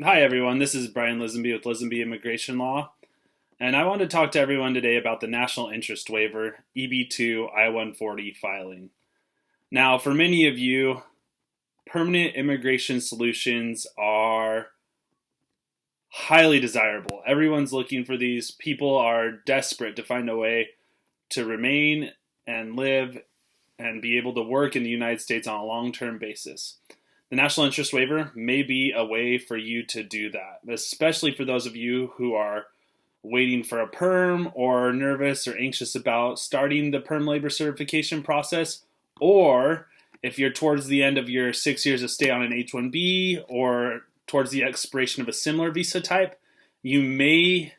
Hi, everyone. This is Brian Lisenby with Lisenby Immigration Law, and I want to talk to everyone today about the National Interest Waiver, EB-2 I-140 filing. Now, for many of you, permanent immigration solutions are highly desirable. Everyone's looking for these. People are desperate to find a way to remain and live and be able to work in the United States on a long-term basis. The National Interest Waiver may be a way for you to do that, especially for those of you who are waiting for a perm or nervous or anxious about starting the perm labor certification process, or if you're towards the end of your 6 years of stay on an H-1B or towards the expiration of a similar visa type, you may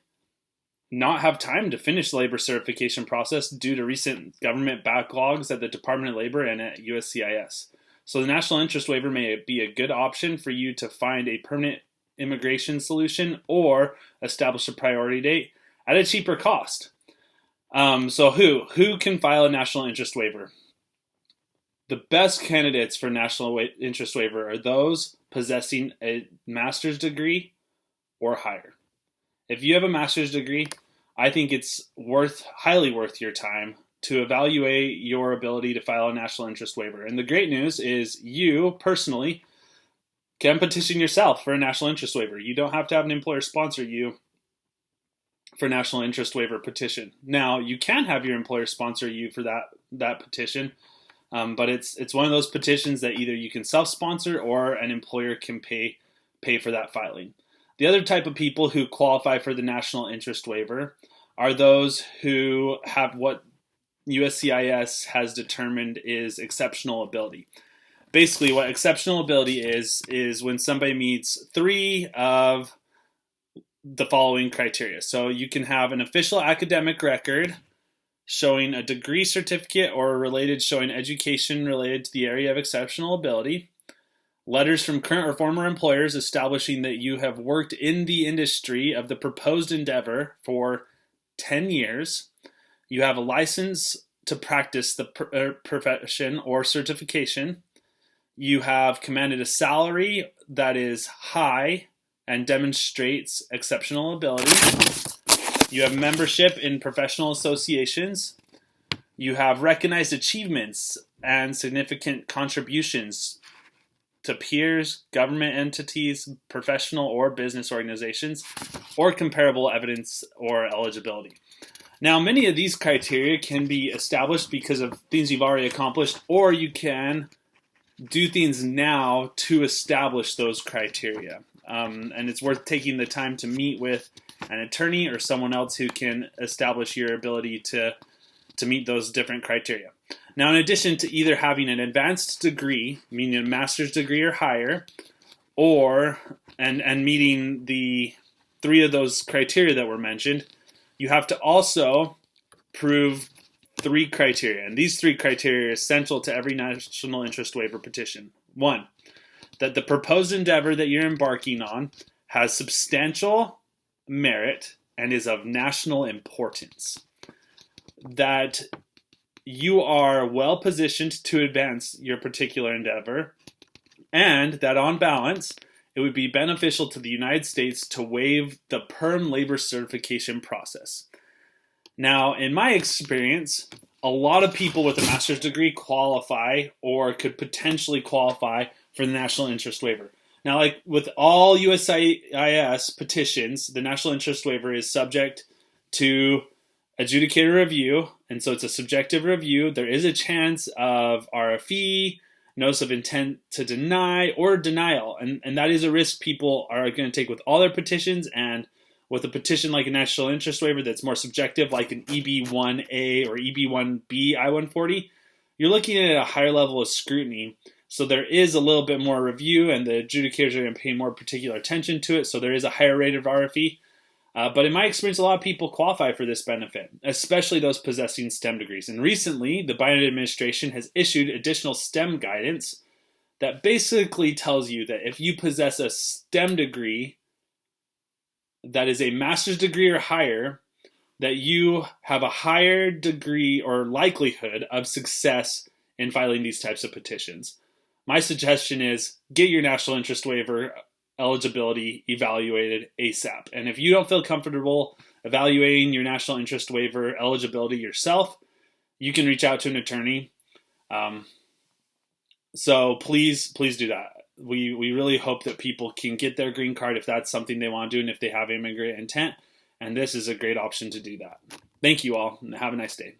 not have time to finish the labor certification process due to recent government backlogs at the Department of Labor and at USCIS. So the National Interest Waiver may be a good option for you to find a permanent immigration solution or establish a priority date at a cheaper cost. So who can file a National Interest Waiver? The best candidates for National Interest Waiver are those possessing a master's degree or higher. If you have a master's degree, I think it's highly worth your time to evaluate your ability to file a National Interest Waiver. And the great news is you personally can petition yourself for a National Interest Waiver. You don't have to have an employer sponsor you for National Interest Waiver petition. Now, you can have your employer sponsor you for that petition, but it's one of those petitions that either you can self-sponsor or an employer can pay for that filing. The other type of people who qualify for the National Interest Waiver are those who have what USCIS has determined is exceptional ability. Basically, what exceptional ability is when somebody meets three of the following criteria. So you can have an official academic record showing a degree certificate or related showing education related to the area of exceptional ability, letters from current or former employers establishing that you have worked in the industry of the proposed endeavor for 10 years, you have a license to practice the profession or certification, you have commanded a salary that is high and demonstrates exceptional ability, you have membership in professional associations, you have recognized achievements and significant contributions to peers, government entities, professional or business organizations, or comparable evidence or eligibility. Now, many of these criteria can be established because of things you've already accomplished, or you can do things now to establish those criteria. And it's worth taking the time to meet with an attorney or someone else who can establish your ability to meet those different criteria. Now, in addition to either having an advanced degree, meaning a master's degree or higher, and meeting the three of those criteria that were mentioned, you have to also prove three criteria. And these three criteria are essential to every National Interest Waiver petition. One, that the proposed endeavor that you're embarking on has substantial merit and is of national importance. That you are well positioned to advance your particular endeavor, and that on balance, it would be beneficial to the United States to waive the perm labor certification process. Now, in my experience, a lot of people with a master's degree qualify or could potentially qualify for the National Interest Waiver. Now, like with all USCIS petitions, the National Interest Waiver is subject to adjudicator review, and so it's a subjective review. There is a chance of RFE, notice of intent to deny, or denial, and that is a risk people are going to take with all their petitions. And with a petition like a National Interest Waiver that's more subjective, like an EB-1A or EB-1B I-140, you're looking at a higher level of scrutiny. So there is a little bit more review, and the adjudicators are going to pay more particular attention to it, so there is a higher rate of RFE. But in my experience, a lot of people qualify for this benefit, especially those possessing STEM degrees. And recently, the Biden administration has issued additional STEM guidance that basically tells you that if you possess a STEM degree that is a master's degree or higher, that you have a higher degree or likelihood of success in filing these types of petitions. My suggestion is get your National Interest Waiver eligibility evaluated ASAP. And if you don't feel comfortable evaluating your national interest waiver eligibility yourself, you can reach out to an attorney. So please do that. We really hope that people can get their green card if that's something they want to do and if they have immigrant intent. And this is a great option to do that. Thank you all, and have a nice day.